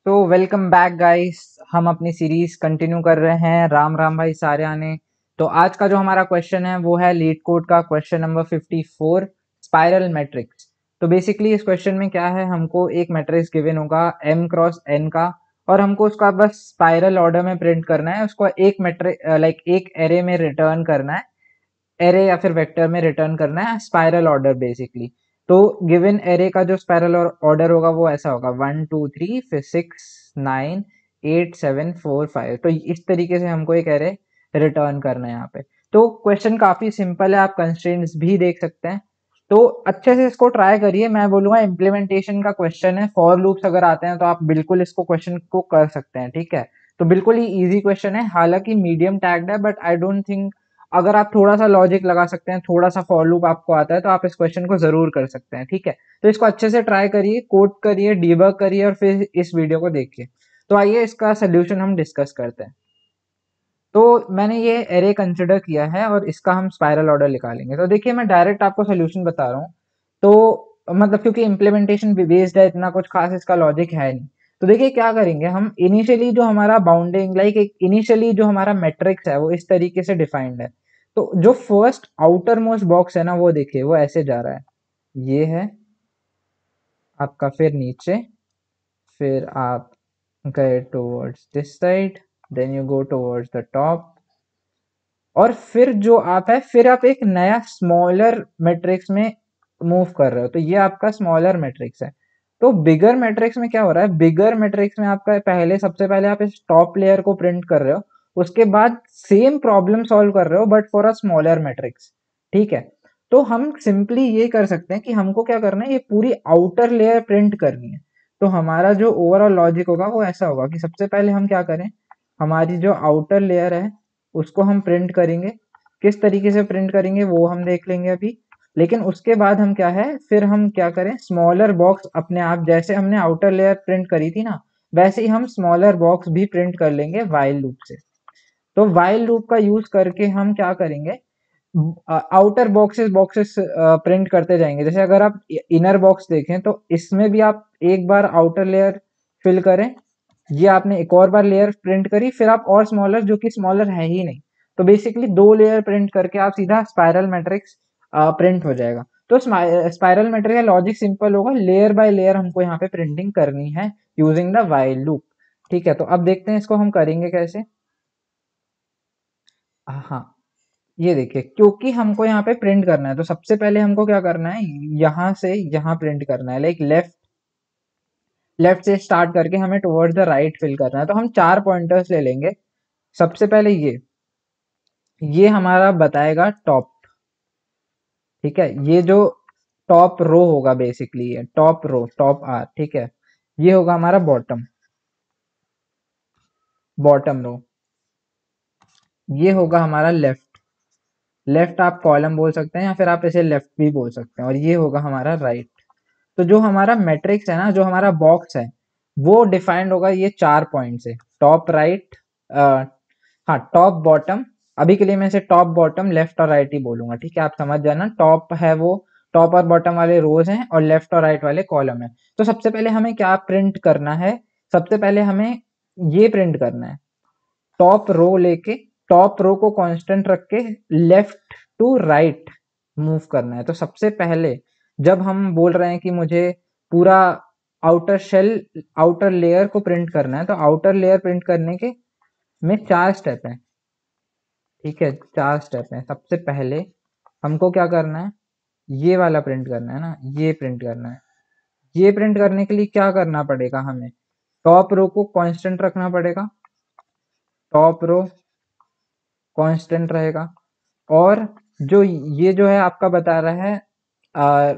तो welcome back guys. हम अपनी सीरीज कंटिन्यू कर रहे हैं राम राम भाई सारियाने। तो आज का जो हमारा क्वेश्चन है वो है लीड कोड का क्वेश्चन नंबर 54, स्पाइरल मैट्रिक्स। तो बेसिकली इस क्वेश्चन में क्या है, हमको एक मैट्रिक्स गिवन होगा m क्रॉस n का, और हमको उसका बस स्पाइरल ऑर्डर में प्रिंट करना है, उसको एक मैट्रिक एक एरे में रिटर्न करना है, एरे या फिर वेक्टर में रिटर्न करना है स्पाइरल ऑर्डर बेसिकली। तो गिवन एरे का जो स्पाइरल ऑर्डर होगा वो ऐसा होगा 1 2 3 फिर 6 9 8 7 4 5। तो इस तरीके से हमको एक एरे रिटर्न करना है यहाँ पे। तो क्वेश्चन काफी सिंपल है, आप कंस्ट्रेंट्स भी देख सकते हैं। तो अच्छे से इसको ट्राई करिए। मैं बोलूंगा इम्प्लीमेंटेशन का क्वेश्चन है, फॉर लूप्स अगर आते हैं तो आप बिल्कुल इसको क्वेश्चन को कर सकते हैं, ठीक है। तो बिल्कुल ही इजी क्वेश्चन है, हालांकि मीडियम टैग्ड है, बट आई डोंट थिंक, अगर आप थोड़ा सा लॉजिक लगा सकते हैं, थोड़ा सा फॉर लूप आपको आता है, तो आप इस क्वेश्चन को जरूर कर सकते हैं, ठीक है। तो इसको अच्छे से ट्राई करिए, कोड करिए, डीबग करिए, और फिर इस वीडियो को देखिए। तो आइए इसका सोल्यूशन हम डिस्कस करते हैं। तो मैंने ये एरे कंसिडर किया है और इसका हम स्पाइरल ऑर्डर निकालेंगे। तो देखिए मैं डायरेक्ट आपको सोल्यूशन बता रहा हूँ। तो मतलब क्योंकि इम्प्लीमेंटेशन बेस्ड है, इतना कुछ खास इसका लॉजिक है नहीं। तो देखिए क्या करेंगे हम, इनिशियली जो हमारा बाउंडिंग एक इनिशियली जो हमारा मैट्रिक्स है वो इस तरीके से डिफाइंड है। तो जो फर्स्ट आउटर मोस्ट बॉक्स है ना, वो देखिए वो ऐसे जा रहा है, ये है आपका, फिर नीचे, फिर आप गए towards this side, then you go towards the top, और फिर जो आप है, फिर आप एक नया स्मॉलर मैट्रिक्स में मूव कर रहे हो। तो ये आपका स्मॉलर मैट्रिक्स है। तो बिगर मैट्रिक्स में क्या हो रहा है, बिगर मैट्रिक्स में आपका पहले, सबसे पहले आप इस टॉप लेयर को प्रिंट कर रहे हो, उसके बाद सेम प्रॉब्लम सॉल्व कर रहे हो but for a smaller matrix, ठीक है। तो हम सिंपली ये कर सकते हैं कि हमको क्या करना है, ये पूरी आउटर लेयर प्रिंट करनी है। तो हमारा जो ओवरऑल लॉजिक होगा वो ऐसा होगा कि सबसे पहले हम क्या करें, हमारी जो आउटर लेयर है उसको हम प्रिंट करेंगे। किस तरीके से प्रिंट करेंगे वो हम देख लेंगे अभी। लेकिन उसके बाद हम क्या है, फिर हम क्या करें, स्मॉलर बॉक्स अपने आप, जैसे हमने आउटर लेयर प्रिंट करी थी ना, वैसे ही हम स्मॉलर बॉक्स भी प्रिंट कर लेंगे वाइल लूप से। तो वाइल लूप का यूज करके हम क्या करेंगे, आउटर बॉक्सेस बॉक्सेस प्रिंट करते जाएंगे। जैसे अगर आप इनर बॉक्स देखें तो इसमें भी आप एक बार आउटर लेयर फिल करें, ये आपने एक और बार लेयर प्रिंट करी, फिर आप और स्मॉलर, जो कि स्मॉलर है ही नहीं, तो बेसिकली दो लेयर प्रिंट करके आप सीधा स्पाइरल मैट्रिक्स प्रिंट हो जाएगा। तो स्पाइरल मैट्रिक्स का लॉजिक सिंपल होगा, लेयर बाय लेयर हमको यहाँ पे प्रिंटिंग करनी है यूजिंग द वाइल लूप, ठीक है। तो अब देखते हैं इसको हम करेंगे कैसे। हाँ, ये देखिए, क्योंकि हमको यहाँ पे प्रिंट करना है तो सबसे पहले हमको क्या करना है, यहाँ से यहाँ प्रिंट करना है, लाइक लेफ्ट लेफ्ट से स्टार्ट करके हमें टुवर्ड्स द राइट फिल करना है। तो हम चार पॉइंटर्स ले लेंगे। सबसे पहले ये हमारा बताएगा टॉप, ठीक है। ये जो टॉप रो होगा बेसिकली, ये टॉप रो, टॉप आर, ठीक है। ये होगा हमारा बॉटम, बॉटम रो। ये होगा हमारा लेफ्ट, लेफ्ट आप कॉलम बोल सकते हैं या फिर आप इसे लेफ्ट भी बोल सकते हैं। और ये होगा हमारा राइट। तो जो हमारा मैट्रिक्स है ना, जो हमारा बॉक्स है, वो डिफाइंड होगा ये चार पॉइंट से, टॉप राइट, हाँ टॉप बॉटम। अभी के लिए मैं इसे टॉप बॉटम लेफ्ट और राइट ही बोलूंगा, ठीक है। आप समझ जाना, टॉप है वो, टॉप और बॉटम वाले रोज हैं और लेफ्ट और राइट वाले कॉलम है। तो सबसे पहले हमें क्या प्रिंट करना है, सबसे पहले हमें ये प्रिंट करना है, टॉप रो लेके, टॉप रो को कांस्टेंट रख के लेफ्ट टू राइट मूव करना है। तो सबसे पहले जब हम बोल रहे हैं कि मुझे पूरा आउटर शेल, आउटर लेयर को प्रिंट करना है, तो आउटर लेयर प्रिंट करने के में चार स्टेप है, ठीक है। चार स्टेप है। सबसे पहले हमको क्या करना है, ये वाला प्रिंट करना है ना, ये प्रिंट करना है। ये प्रिंट करने के लिए क्या करना पड़ेगा, हमें टॉप रो को कांस्टेंट रखना पड़ेगा, टॉप रो कांस्टेंट रहेगा। और जो ये जो है आपका बता रहा है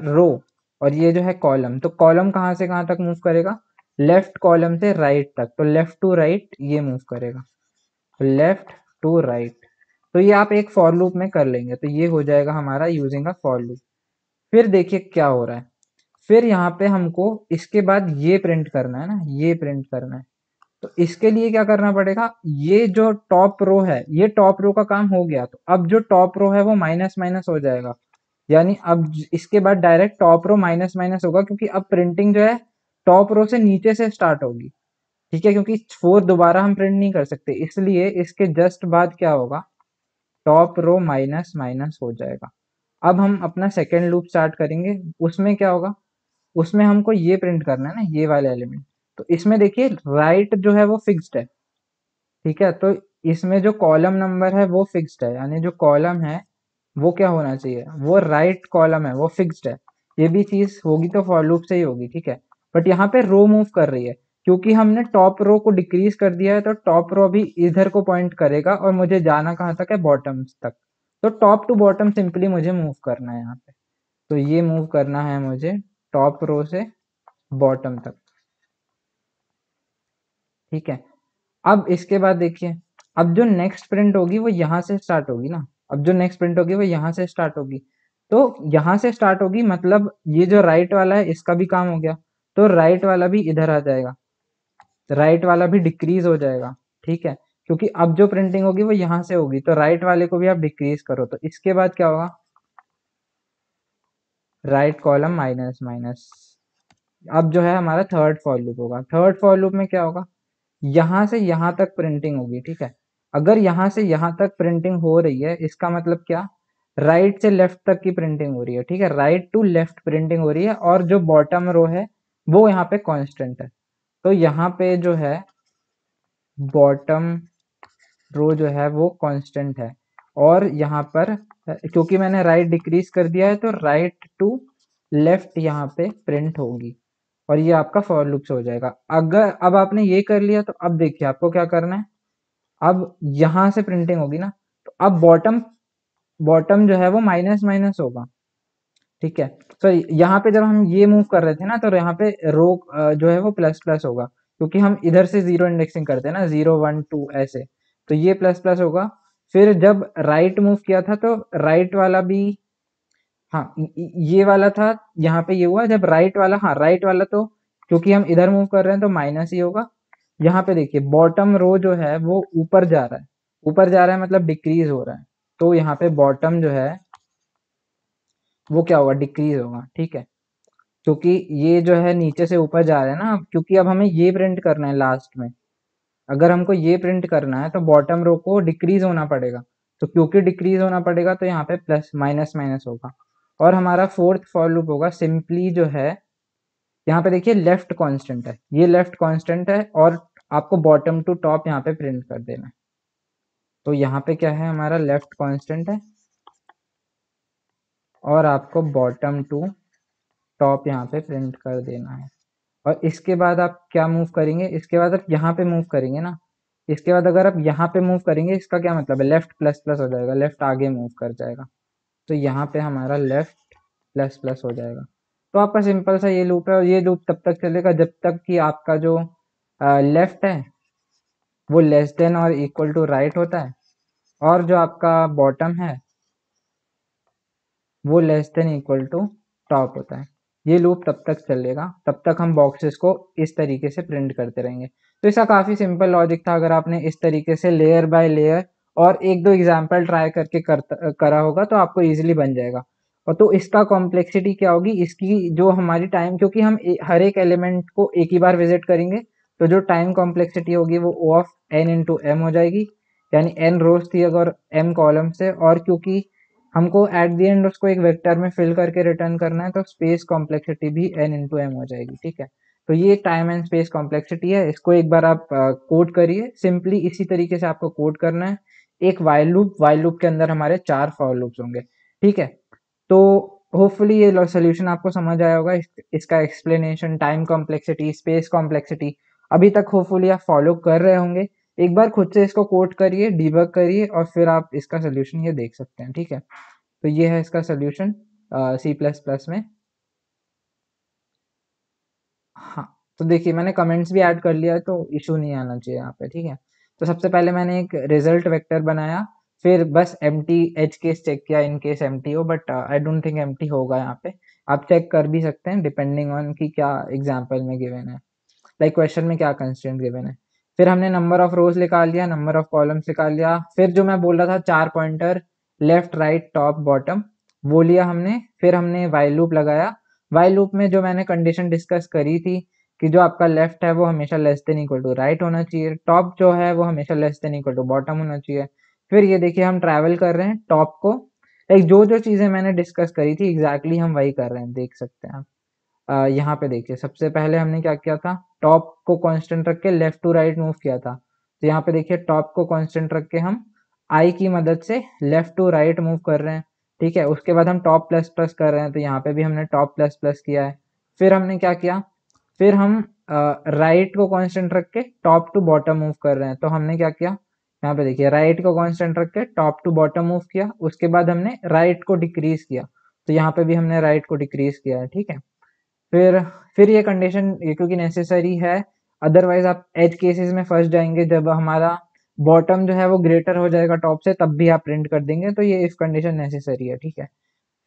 रो, और ये जो है कॉलम, तो कॉलम कहाँ से कहाँ तक मूव करेगा, लेफ्ट कॉलम से राइट तक। तो लेफ्ट टू राइट ये मूव करेगा, लेफ्ट टू राइट। तो ये आप एक फॉर लूप में कर लेंगे, तो ये हो जाएगा हमारा यूजिंग अ फॉर लूप। फिर देखिए क्या हो रहा है, फिर यहाँ पे हमको इसके बाद ये प्रिंट करना है ना, ये प्रिंट करना है। तो इसके लिए क्या करना पड़ेगा, ये जो टॉप रो है, ये टॉप रो का काम हो गया। तो अब जो टॉप रो है वो माइनस माइनस हो जाएगा, यानी अब इसके बाद direct top row minus minus होगा, क्योंकि अब प्रिंटिंग जो है टॉप रो से नीचे से स्टार्ट होगी। ठीक है, क्योंकि 4 दोबारा हम प्रिंट नहीं कर सकते, इसलिए इसके जस्ट बाद क्या होगा, टॉप रो माइनस माइनस हो जाएगा। अब हम अपना सेकेंड लूप स्टार्ट करेंगे, उसमें क्या होगा, उसमें हमको ये प्रिंट करना है ना, ये वाला एलिमेंट। तो इसमें देखिए राइट जो है वो फिक्स्ड है, ठीक है, तो इसमें जो कॉलम नंबर है वो फिक्स्ड है, यानी जो कॉलम है वो क्या होना चाहिए, वो राइट कॉलम है, वो फिक्स्ड है। ये भी चीज होगी तो फॉर लूप से ही होगी, ठीक है। बट यहाँ पे रो मूव कर रही है, क्योंकि हमने टॉप रो को डिक्रीज कर दिया है, तो टॉप रो अभी इधर को पॉइंट करेगा और मुझे जाना कहाँ तक है, बॉटम तक। तो टॉप टू बॉटम सिंपली मुझे मूव करना है यहाँ पे। तो ये मूव करना है मुझे टॉप रो से बॉटम तक, ठीक है। अब इसके बाद देखिए, अब जो नेक्स्ट प्रिंट होगी वो यहाँ से स्टार्ट होगी ना, अब जो नेक्स्ट प्रिंट होगी वो यहाँ से स्टार्ट होगी। तो यहाँ से स्टार्ट होगी मतलब ये जो राइट वाला है इसका भी काम हो गया, तो राइट वाला भी इधर आ जाएगा, राइट वाला भी डिक्रीज हो जाएगा, ठीक है। क्योंकि अब जो प्रिंटिंग होगी वो यहाँ से होगी, तो राइट वाले को भी आप डिक्रीज करो, तो इसके बाद क्या होगा, राइट कॉलम माइनस माइनस। अब जो है हमारा थर्ड फॉर लूप होगा, थर्ड फॉर लूप में क्या होगा, यहाँ से यहाँ तक प्रिंटिंग होगी, ठीक है। अगर यहाँ से यहाँ तक प्रिंटिंग हो रही है, इसका मतलब क्या, राइट से लेफ्ट तक की प्रिंटिंग हो रही है, ठीक है, राइट टू लेफ्ट प्रिंटिंग हो रही है, और जो बॉटम रो है वो यहाँ पे कांस्टेंट है। तो यहाँ पे जो है बॉटम रो जो है वो कांस्टेंट है, और यहाँ पर क्योंकि मैंने राइट डिक्रीज कर दिया है, तो राइट टू लेफ्ट यहाँ पे प्रिंट होगी, और ये आपका फॉर लूप से हो जाएगा। अगर अब आपने ये कर लिया, तो अब देखिए आपको क्या करना है, अब यहाँ से प्रिंटिंग होगी ना, तो अब बॉटम बॉटम जो है वो माइनस माइनस होगा, ठीक है। सॉरी, यहाँ पे जब हम ये मूव कर रहे थे ना, तो यहाँ पे रो जो है वो प्लस प्लस होगा, क्योंकि हम इधर से जीरो इंडेक्सिंग करते हैं ना, 0 1 2 ऐसे, तो ये प्लस प्लस होगा। फिर जब राइट मूव किया था तो राइट वाला भी, हाँ ये वाला था, यहाँ पे ये हुआ जब राइट वाला, हाँ राइट वाला तो क्योंकि हम इधर मूव कर रहे हैं तो माइनस ही होगा। यहाँ पे देखिए बॉटम रो जो है वो ऊपर जा रहा है, ऊपर जा रहा है मतलब डिक्रीज हो रहा है, तो यहाँ पे बॉटम जो है वो क्या होगा, डिक्रीज होगा, ठीक है। क्योंकि ये जो है नीचे से ऊपर जा रहा है ना, क्योंकि अब हमें ये प्रिंट करना है लास्ट में, अगर हमको ये प्रिंट करना है तो बॉटम रो को डिक्रीज होना पड़ेगा, तो क्योंकि डिक्रीज होना पड़ेगा तो यहाँ पे प्लस माइनस माइनस होगा। और हमारा फोर्थ फॉर लूप होगा सिंपली जो है, यहाँ पे देखिए लेफ्ट कांस्टेंट है, ये लेफ्ट कांस्टेंट है, और आपको बॉटम टू टॉप यहाँ पे प्रिंट कर देना है। तो यहाँ पे क्या है, हमारा लेफ्ट कांस्टेंट है, और आपको बॉटम टू टॉप यहाँ पे प्रिंट कर देना है। और इसके बाद आप क्या मूव करेंगे, इसके बाद आप यहाँ पे मूव करेंगे ना, इसके बाद अगर आप यहाँ पे मूव करेंगे, इसका क्या मतलब है, लेफ्ट प्लस प्लस हो जाएगा, लेफ्ट आगे मूव कर जाएगा, तो यहाँ पे हमारा लेफ्ट प्लस प्लस हो जाएगा। तो आपका सिंपल सा ये लूप है, और ये लूप तब तक चलेगा जब तक कि आपका जो लेफ्ट है वो लेस देन और इक्वल टू राइट होता है, और जो आपका बॉटम है वो less than equal to top होता है। ये लूप तब तक चलेगा, तब तक हम बॉक्सेस को इस तरीके से प्रिंट करते रहेंगे। तो इसका काफ़ी सिंपल लॉजिक था, अगर आपने इस तरीके से लेयर बाय लेयर और एक दो एग्जाम्पल ट्राई करके करा होगा तो आपको ईजिली बन जाएगा। और तो इसका कॉम्प्लेक्सिटी क्या होगी, इसकी जो हमारी टाइम, क्योंकि हम हर एक एलिमेंट को एक ही बार विजिट करेंगे, तो जो टाइम कॉम्प्लेक्सिटी होगी वो O of n into m हो जाएगी, यानी n रोज थी अगर m कॉलम से, और क्योंकि हमको एट द एंड उसको एक वेक्टर में फिल करके रिटर्न करना है, तो स्पेस कॉम्प्लेक्सिटी भी n इंटू एम हो जाएगी, ठीक है। तो ये टाइम एंड स्पेस कॉम्प्लेक्सिटी है, इसको एक बार आप कोड करिए, सिंपली इसी तरीके से आपको कोड करना है। एक वाइल लूप के अंदर हमारे 4 फॉर लूप्स होंगे, ठीक है। तो होपफुली ये सोल्यूशन आपको समझ आया होगा, इसका explanation, time complexity, space complexity अभी तक होपफुली आप फॉलो कर रहे होंगे। एक बार खुद से इसको कोड करिए, डिबग करिए, और फिर आप इसका सोल्यूशन ये देख सकते हैं, ठीक है। तो ये है इसका सोल्यूशन सी प्लस प्लस में। हाँ, तो देखिए मैंने कमेंट्स भी ऐड कर लिया है, तो इशू नहीं आना चाहिए यहाँ पे, ठीक है। तो सबसे पहले मैंने एक रिजल्ट वेक्टर बनाया, फिर बस एम्प्टी एज केस चेक किया इन केस एम्प्टी हो, but I don't think empty होगा यहाँ पे। आप चेक कर भी सकते हैं डिपेंडिंग ऑन कि क्या एग्जाम्पल में गिवन है, लाइक क्वेश्चन में क्या कंस्ट्रेंट गिवन है। फिर हमने नंबर ऑफ रोज निकाल लिया, नंबर ऑफ कॉलम्स निकाल लिया, फिर जो मैं बोल रहा था 4 pointer, left right top bottom, वो लिया हमने। फिर हमने वाइल लूप लगाया, वाइल लूप में जो मैंने कंडीशन डिस्कस करी थी कि जो आपका लेफ्ट है वो हमेशा less than equal to right होना चाहिए, टॉप जो है वो हमेशा less than equal to bottom होना चाहिए। फिर ये देखिए हम ट्रैवल कर रहे हैं टॉप को, लाइक जो चीज़ें मैंने डिस्कस करी थी एग्जैक्टली हम वही कर रहे हैं, देख सकते हैं आप। यहाँ पे देखिए सबसे पहले हमने क्या किया था, टॉप को कांस्टेंट रख के लेफ्ट टू राइट मूव किया था। तो यहाँ पे देखिए टॉप को कांस्टेंट रख के हम आई की मदद से लेफ्ट टू राइट मूव कर रहे हैं, ठीक है। उसके बाद हम टॉप प्लस प्लस कर रहे हैं, तो यहाँ पे भी हमने टॉप प्लस प्लस किया है। फिर हमने क्या किया, फिर हम राइट को कांस्टेंट रख के टॉप टू बॉटम मूव कर रहे हैं, तो हमने क्या किया, यहाँ पे देखिए राइट को कांस्टेंट रख के टॉप टू बॉटम मूव किया, उसके बाद हमने राइट को डिक्रीज किया, तो यहाँ पे भी हमने राइट को डिक्रीज किया है, ठीक है। फिर फिर ये कंडीशन ये क्योंकि नेसेसरी है, अदरवाइज आप एज केसेस में फंस जाएंगे, जब हमारा बॉटम जो है वो ग्रेटर हो जाएगा टॉप से तब भी आप प्रिंट कर देंगे, तो ये इफ कंडीशन नेसेसरी है, ठीक है।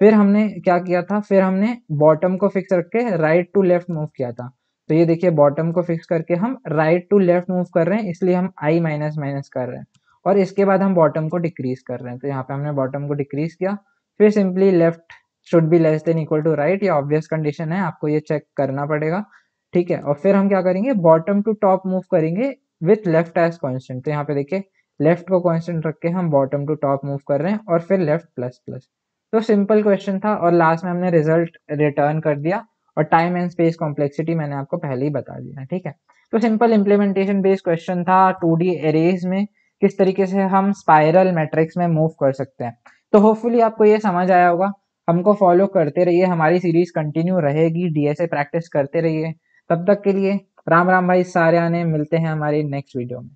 फिर हमने क्या किया था, फिर हमने बॉटम को फिक्स रख के राइट टू लेफ्ट मूव किया था। तो ये देखिए बॉटम को फिक्स करके हम राइट टू लेफ्ट मूव कर रहे हैं, इसलिए हम आई माइनस माइनस कर रहे हैं, और इसके बाद हम बॉटम को डिक्रीज कर रहे हैं, तो यहाँ पे हमने बॉटम को डिक्रीज किया। फिर simply left should be less than equal to right, ये ऑब्वियस कंडीशन है, आपको ये चेक करना पड़ेगा, ठीक है। और फिर हम क्या करेंगे, बॉटम टू टॉप मूव करेंगे विथ लेफ्ट एज कांस्टेंट। तो यहाँ पे देखिए लेफ्ट को कांस्टेंट रख के हम बॉटम टू टॉप मूव कर रहे हैं, और फिर लेफ्ट प्लस प्लस। तो सिंपल क्वेश्चन था, और लास्ट में हमने रिजल्ट रिटर्न कर दिया, और टाइम एंड स्पेस कॉम्प्लेक्सिटी मैंने आपको पहले ही बता दिया, ठीक है। तो सिंपल इम्प्लीमेंटेशन बेस्ड क्वेश्चन था 2D एरेज में किस तरीके से हम स्पाइरल मैट्रिक्स में मूव कर सकते हैं। तो होपफुली आपको ये समझ आया होगा। हमको फॉलो करते रहिए, हमारी सीरीज कंटिन्यू रहेगी, डीएसए प्रैक्टिस करते रहिए। तब तक के लिए राम राम भाई, सारे आने, मिलते हैं हमारी नेक्स्ट वीडियो में।